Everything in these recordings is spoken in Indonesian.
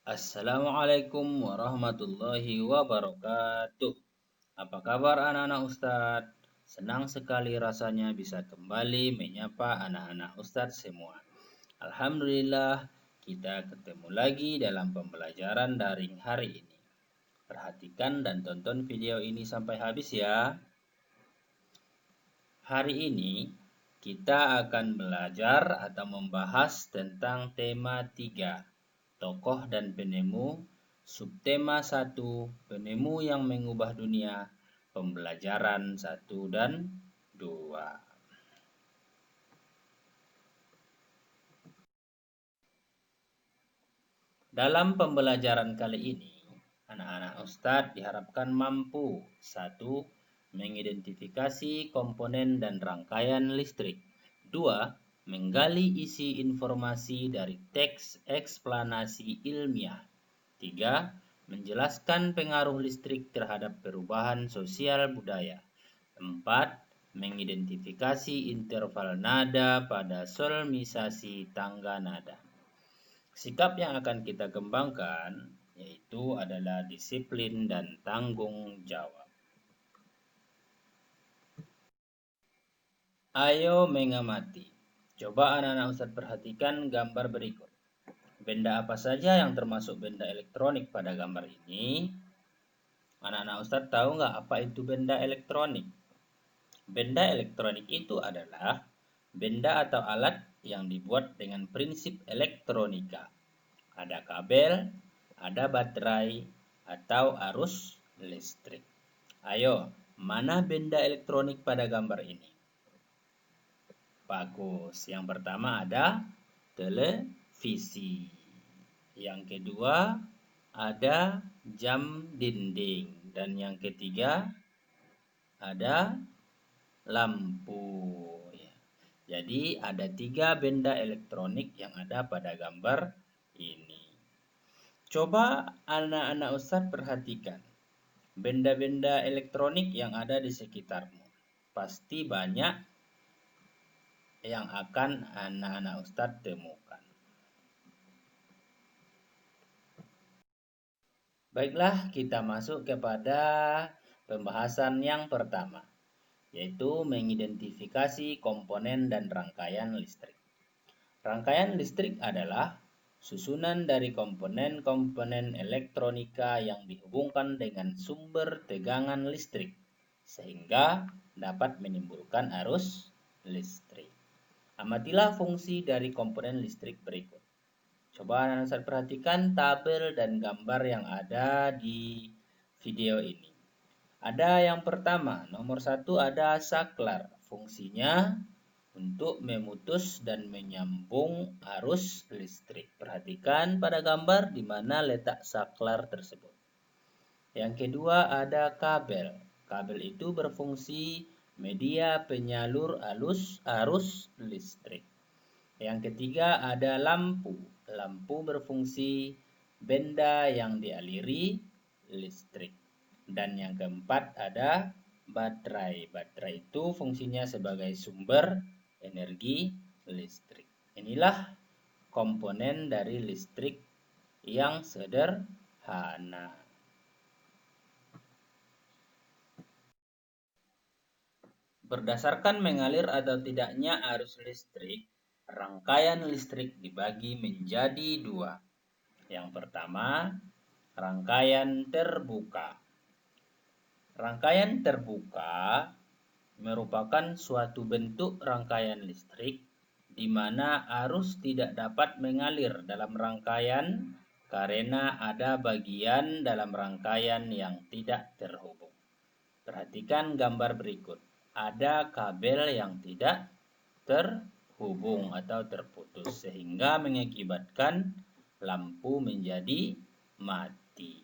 Assalamualaikum warahmatullahi wabarakatuh. Apa kabar anak-anak Ustadz? Senang sekali rasanya bisa kembali menyapa anak-anak Ustadz semua. Alhamdulillah, kita ketemu lagi dalam pembelajaran daring hari ini. Perhatikan dan tonton video ini sampai habis ya. Hari ini kita akan belajar atau membahas tentang tema 3. Tokoh dan penemu, subtema 1, penemu yang mengubah dunia, pembelajaran 1 dan 2. Dalam pembelajaran kali ini, anak-anak Ustadz diharapkan mampu 1. Mengidentifikasi komponen dan rangkaian listrik. 2. Menggali isi informasi dari teks eksplanasi ilmiah. 3. Menjelaskan pengaruh listrik terhadap perubahan sosial budaya. 4. Mengidentifikasi interval nada pada solmisasi tangga nada. Sikap yang akan kita kembangkan yaitu adalah disiplin dan tanggung jawab. Ayo mengamati. Coba anak-anak Ustadz perhatikan gambar berikut. Benda apa saja yang termasuk benda elektronik pada gambar ini? Anak-anak Ustadz tahu nggak apa itu benda elektronik? Benda elektronik itu adalah benda atau alat yang dibuat dengan prinsip elektronika. Ada kabel, ada baterai, atau arus listrik. Ayo, mana benda elektronik pada gambar ini? Bagus. Yang pertama ada televisi. Yang kedua ada jam dinding. Dan yang ketiga ada lampu. Jadi ada 3 benda elektronik yang ada pada gambar ini. Coba anak-anak Ustadz perhatikan benda-benda elektronik yang ada di sekitarmu. Pasti banyak yang akan anak-anak Ustadz temukan. Baiklah, kita masuk kepada pembahasan yang pertama, yaitu mengidentifikasi komponen dan rangkaian listrik. Rangkaian listrik adalah susunan dari komponen-komponen elektronika yang dihubungkan dengan sumber tegangan listrik, sehingga dapat menimbulkan arus listrik. Amatilah fungsi dari komponen listrik berikut. Coba Anda perhatikan tabel dan gambar yang ada di video ini. Ada yang pertama, nomor 1 ada saklar. Fungsinya untuk memutus dan menyambung arus listrik. Perhatikan pada gambar di mana letak saklar tersebut. Yang kedua ada kabel. Kabel itu berfungsi media penyalur arus listrik. Yang ketiga ada lampu. Lampu berfungsi benda yang dialiri listrik. Dan yang keempat ada baterai. Baterai itu fungsinya sebagai sumber energi listrik. Inilah komponen dari listrik yang sederhana. Berdasarkan mengalir atau tidaknya arus listrik, rangkaian listrik dibagi menjadi 2. Yang pertama, rangkaian terbuka. Rangkaian terbuka merupakan suatu bentuk rangkaian listrik di mana arus tidak dapat mengalir dalam rangkaian karena ada bagian dalam rangkaian yang tidak terhubung. Perhatikan gambar berikut. Ada kabel yang tidak terhubung atau terputus sehingga mengakibatkan lampu menjadi mati.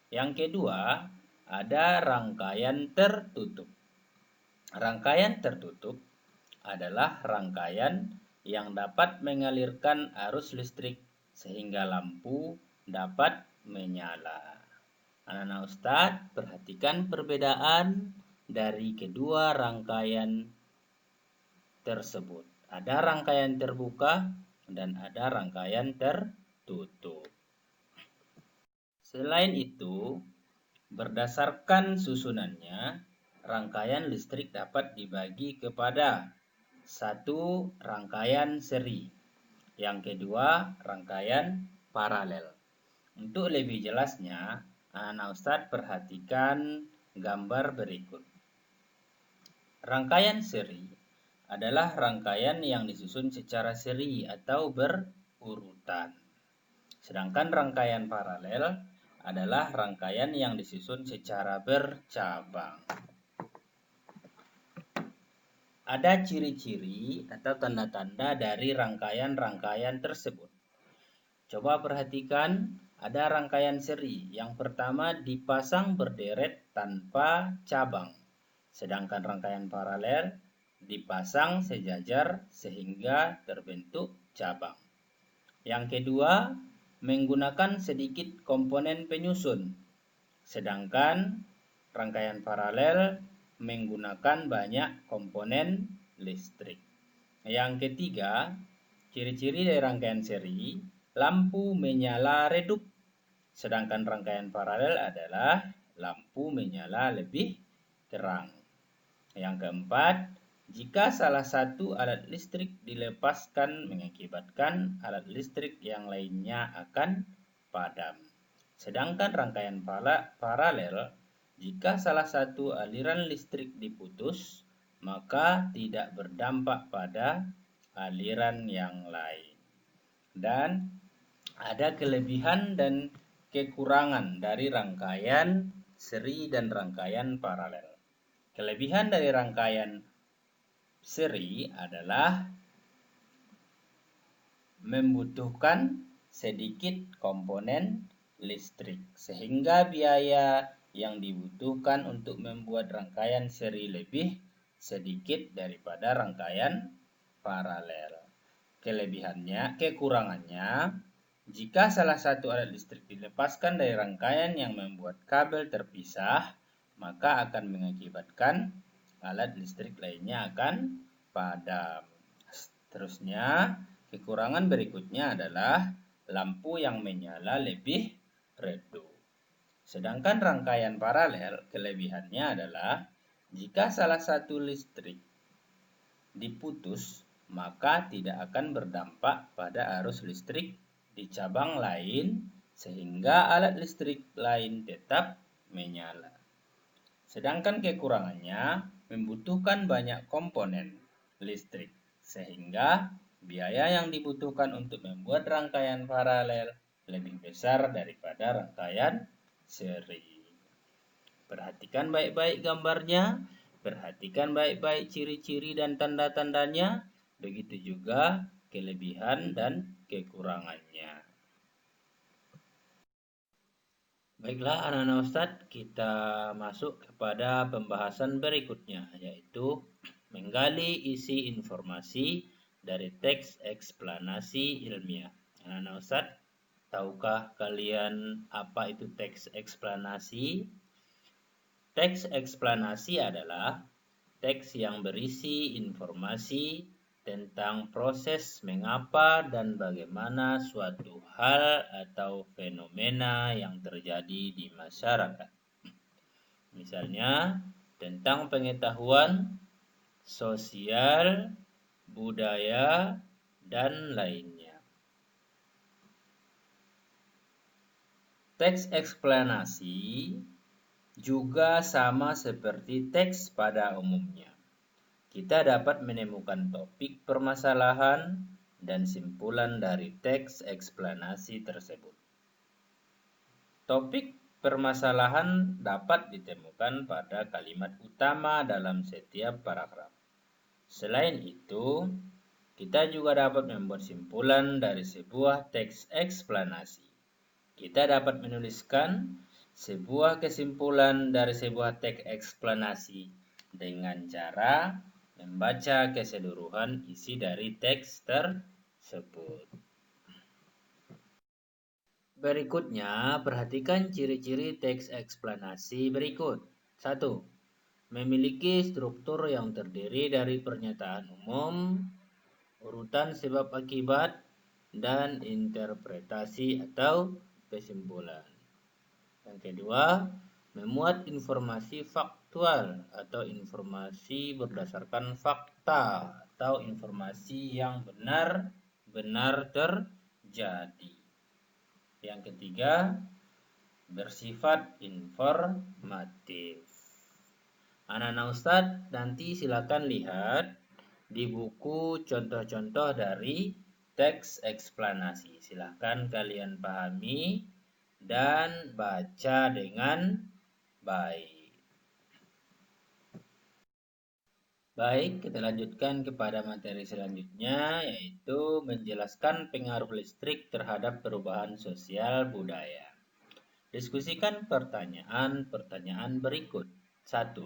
Yang kedua, ada rangkaian tertutup. Rangkaian tertutup adalah rangkaian yang dapat mengalirkan arus listrik sehingga lampu dapat menyala. Anak-anak Ustadz, perhatikan perbedaan dari kedua rangkaian tersebut. Ada rangkaian terbuka dan ada rangkaian tertutup. Selain itu, berdasarkan susunannya, rangkaian listrik dapat dibagi kepada satu, rangkaian seri. Yang kedua, rangkaian paralel. Untuk lebih jelasnya, anak Ustadz perhatikan gambar berikut. Rangkaian seri adalah rangkaian yang disusun secara seri atau berurutan. Sedangkan rangkaian paralel adalah rangkaian yang disusun secara bercabang. Ada ciri-ciri atau tanda-tanda dari rangkaian-rangkaian tersebut. Coba perhatikan, ada rangkaian seri. Yang pertama dipasang berderet tanpa cabang. Sedangkan rangkaian paralel dipasang sejajar sehingga terbentuk cabang. Yang kedua, menggunakan sedikit komponen penyusun. Sedangkan rangkaian paralel menggunakan banyak komponen listrik. Yang ketiga, ciri-ciri dari rangkaian seri, lampu menyala redup, sedangkan rangkaian paralel adalah lampu menyala lebih terang. Yang keempat, jika salah satu alat listrik dilepaskan mengakibatkan alat listrik yang lainnya akan padam. Sedangkan rangkaian paralel, jika salah satu aliran listrik diputus, maka tidak berdampak pada aliran yang lain. Dan ada kelebihan dan kekurangan dari rangkaian seri dan rangkaian paralel. Kelebihan dari rangkaian seri adalah membutuhkan sedikit komponen listrik, sehingga biaya yang dibutuhkan untuk membuat rangkaian seri lebih sedikit daripada rangkaian paralel. Kekurangannya, jika salah satu alat listrik dilepaskan dari rangkaian yang membuat kabel terpisah, maka akan mengakibatkan alat listrik lainnya akan padam. Seterusnya, kekurangan berikutnya adalah lampu yang menyala lebih redup. Sedangkan rangkaian paralel, kelebihannya adalah jika salah satu listrik diputus, maka tidak akan berdampak pada arus listrik di cabang lain sehingga alat listrik lain tetap menyala. Sedangkan kekurangannya membutuhkan banyak komponen listrik sehingga biaya yang dibutuhkan untuk membuat rangkaian paralel lebih besar daripada rangkaian seri. Perhatikan baik-baik gambarnya. Perhatikan baik-baik ciri-ciri dan tanda-tandanya, begitu juga kelebihan dan kekurangannya. Baiklah anak-anak Ustadz, kita masuk kepada pembahasan berikutnya, yaitu menggali isi informasi dari teks eksplanasi ilmiah. Anak-anak Ustadz, tahukah kalian apa itu teks eksplanasi? Teks eksplanasi adalah teks yang berisi informasi tentang proses mengapa dan bagaimana suatu hal atau fenomena yang terjadi di masyarakat. Misalnya, tentang pengetahuan sosial, budaya, dan lainnya. Teks eksplanasi juga sama seperti teks pada umumnya. Kita dapat menemukan topik permasalahan dan simpulan dari teks eksplanasi tersebut. Topik permasalahan dapat ditemukan pada kalimat utama dalam setiap paragraf. Selain itu, kita juga dapat membuat simpulan dari sebuah teks eksplanasi. Kita dapat menuliskan sebuah kesimpulan dari sebuah teks eksplanasi dengan cara membaca keseluruhan isi dari teks tersebut. Berikutnya, perhatikan ciri-ciri teks eksplanasi berikut. 1. Memiliki struktur yang terdiri dari pernyataan umum, urutan sebab akibat, dan interpretasi atau kesimpulan. Yang kedua, memuat informasi faktual atau informasi berdasarkan fakta atau informasi yang benar terjadi. Yang ketiga, bersifat informatif. Anak-anak Ustadz, nanti silakan lihat di buku contoh-contoh dari teks eksplanasi. Silakan kalian pahami dan baca dengan baik. Baik, kita lanjutkan kepada materi selanjutnya, yaitu menjelaskan pengaruh listrik terhadap perubahan sosial budaya. Diskusikan pertanyaan-pertanyaan berikut. 1.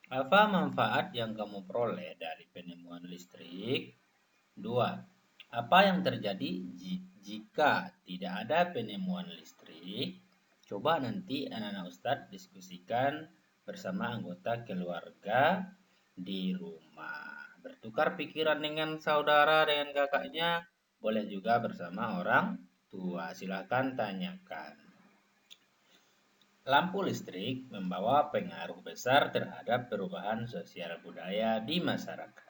Apa manfaat yang kamu peroleh dari penemuan listrik? 2. Apa yang terjadi jika tidak ada penemuan listrik? Coba nanti anak-anak Ustadz diskusikan bersama anggota keluarga di rumah. Bertukar pikiran dengan saudara, dengan kakaknya, boleh juga bersama orang tua. Silahkan tanyakan. Lampu listrik membawa pengaruh besar terhadap perubahan sosial budaya di masyarakat.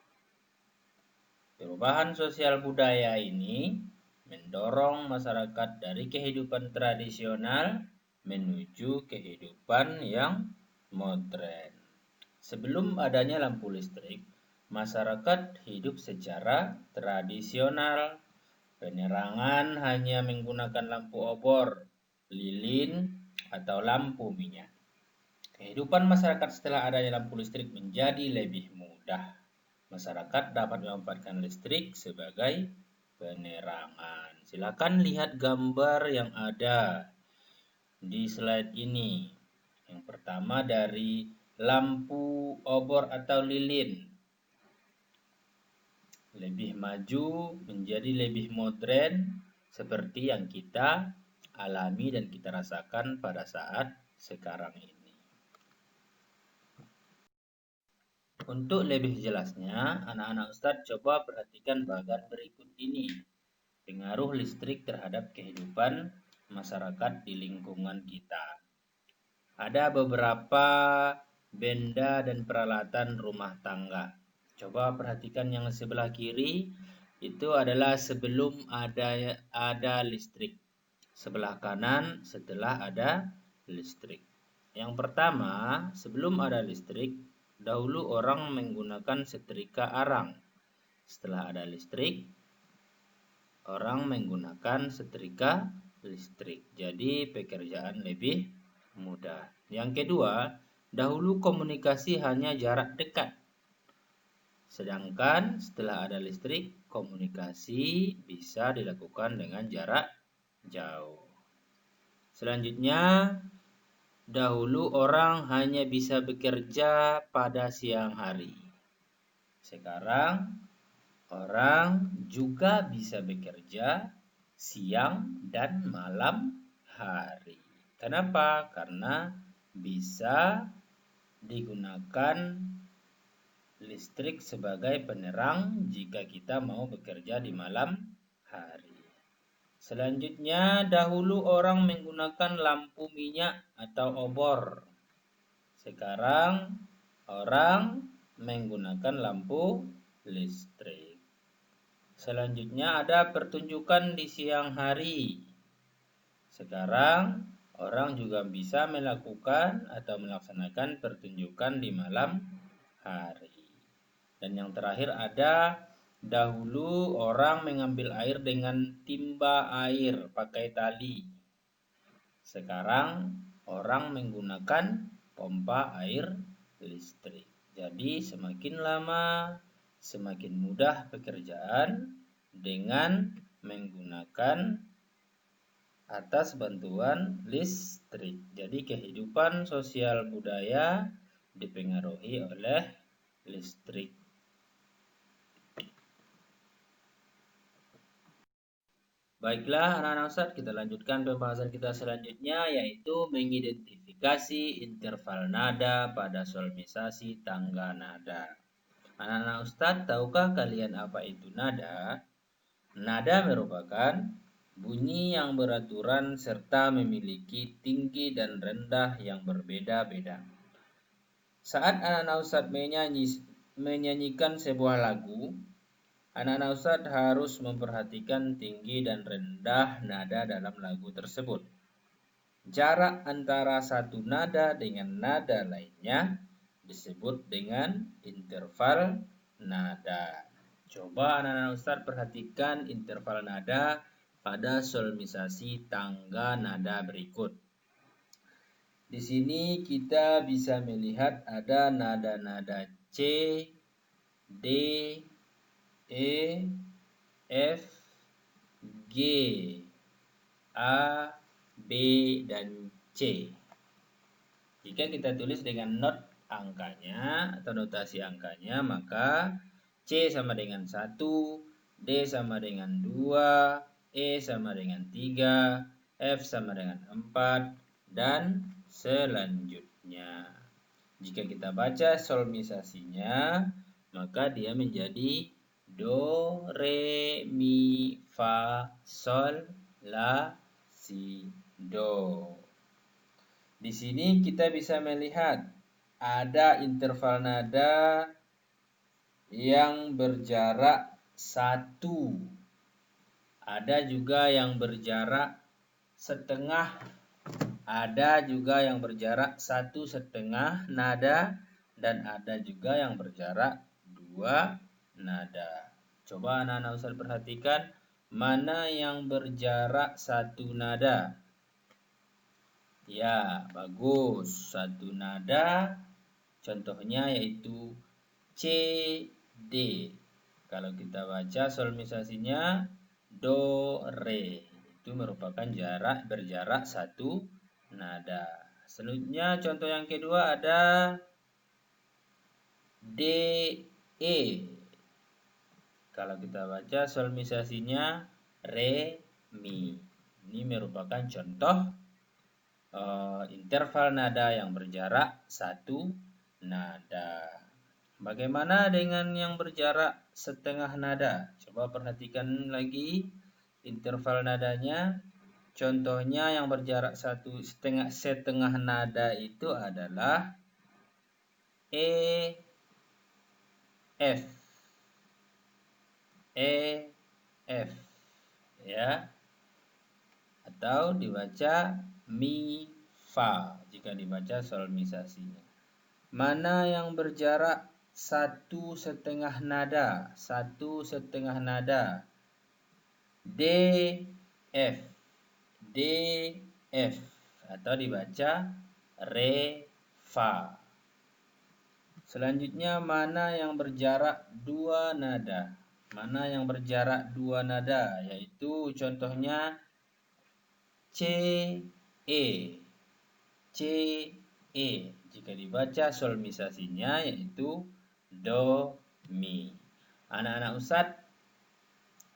Perubahan sosial budaya ini mendorong masyarakat dari kehidupan tradisional menuju kehidupan yang modern. Sebelum adanya lampu listrik, masyarakat hidup secara tradisional. Penerangan hanya menggunakan lampu obor, lilin, atau lampu minyak. Kehidupan masyarakat setelah adanya lampu listrik menjadi lebih mudah. Masyarakat dapat memanfaatkan listrik sebagai penerangan. Silakan lihat gambar yang ada di slide ini. Yang pertama dari lampu obor atau lilin. Lebih maju menjadi lebih modern seperti yang kita alami dan kita rasakan pada saat sekarang ini. Untuk lebih jelasnya, anak-anak Ustadz coba perhatikan bagian berikut ini. Pengaruh listrik terhadap kehidupan masyarakat di lingkungan kita. Ada beberapa benda dan peralatan rumah tangga. Coba perhatikan yang sebelah kiri, itu adalah sebelum ada listrik. Sebelah kanan setelah ada listrik. Yang pertama, sebelum ada listrik, dahulu orang menggunakan setrika arang. Setelah ada listrik, orang menggunakan setrika listrik. Jadi pekerjaan lebih mudah. Yang kedua, dahulu komunikasi hanya jarak dekat. Sedangkan setelah ada listrik, komunikasi bisa dilakukan dengan jarak jauh. Selanjutnya, dahulu orang hanya bisa bekerja pada siang hari. Sekarang, orang juga bisa bekerja siang dan malam hari. Kenapa? Karena bisa digunakan listrik sebagai penerang jika kita mau bekerja di malam hari. Selanjutnya, dahulu orang menggunakan lampu minyak atau obor. Sekarang, orang menggunakan lampu listrik. Selanjutnya, ada pertunjukan di siang hari. Sekarang, orang juga bisa melakukan atau melaksanakan pertunjukan di malam hari. Dan yang terakhir ada dahulu orang mengambil air dengan timba air pakai tali. Sekarang orang menggunakan pompa air listrik. Jadi semakin lama semakin mudah pekerjaan dengan menggunakan atas bantuan listrik. Jadi kehidupan sosial budaya dipengaruhi oleh listrik. Baiklah anak-anak Ustadz, kita lanjutkan pembahasan kita selanjutnya, yaitu mengidentifikasi interval nada pada solmisasi tangga nada. Anak-anak Ustadz, tahukah kalian apa itu nada? Nada merupakan bunyi yang beraturan serta memiliki tinggi dan rendah yang berbeda-beda. Saat anak-anak Ustadz menyanyikan sebuah lagu, anak-anak Ustadz harus memperhatikan tinggi dan rendah nada dalam lagu tersebut. Jarak antara satu nada dengan nada lainnya disebut dengan interval nada. Coba anak-anak Ustadz perhatikan interval nada pada solmisasi tangga nada berikut. Di sini kita bisa melihat ada nada-nada C, D, E, F, G, A, B, dan C. Jika kita tulis dengan not angkanya atau notasi angkanya, maka C sama dengan 1, D sama dengan 2, E sama dengan 3, F sama dengan 4, dan selanjutnya. Jika kita baca solmisasinya, maka dia menjadi do, re, mi, fa, sol, la, si, do. Di sini kita bisa melihat ada interval nada yang berjarak 1. Ada juga yang berjarak setengah. Ada juga yang berjarak 1,5 nada dan ada juga yang berjarak 2 nada. Coba anak-anak Ustadz perhatikan mana yang berjarak 1 nada. Ya, bagus. 1 nada. Contohnya yaitu C, D. Kalau kita baca solmisasinya do, re. Itu merupakan berjarak 1 nada. Selanjutnya contoh yang kedua ada D, E. Kalau kita baca solmisasinya re, mi. Ini merupakan contoh interval nada yang berjarak 1 nada. Bagaimana dengan yang berjarak setengah nada? Coba perhatikan lagi interval nadanya. Contohnya yang berjarak setengah nada itu adalah E, F. E, F. Ya. Atau dibaca mi, fa jika dibaca solmisasinya. Mana yang berjarak 1,5 nada? 1,5 nada. D, F. D, F. Atau dibaca re, fa. Selanjutnya mana yang berjarak 2 nada? Mana yang berjarak 2 nada? Yaitu contohnya C, E. C, E. Jika dibaca solmisasinya yaitu do, mi. Anak-anak Ustadz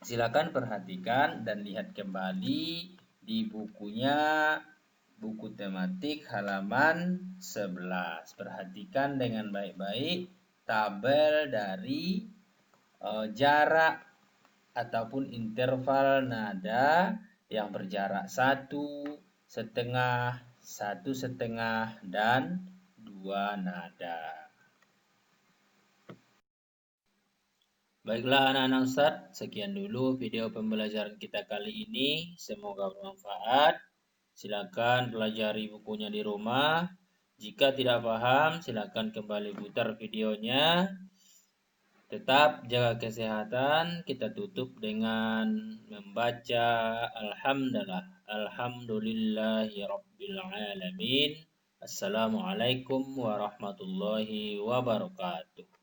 silakan perhatikan dan lihat kembali di bukunya, buku tematik halaman 11. Perhatikan dengan baik-baik tabel dari jarak ataupun interval nada yang berjarak 1,5, 1,5, dan 2 nada. Baiklah anak-anak Ustadz, sekian dulu video pembelajaran kita kali ini. Semoga bermanfaat. Silakan pelajari bukunya di rumah. Jika tidak paham, silakan kembali putar videonya. Tetap jaga kesehatan. Kita tutup dengan membaca Alhamdulillahirabbil alamin. Assalamualaikum warahmatullahi wabarakatuh.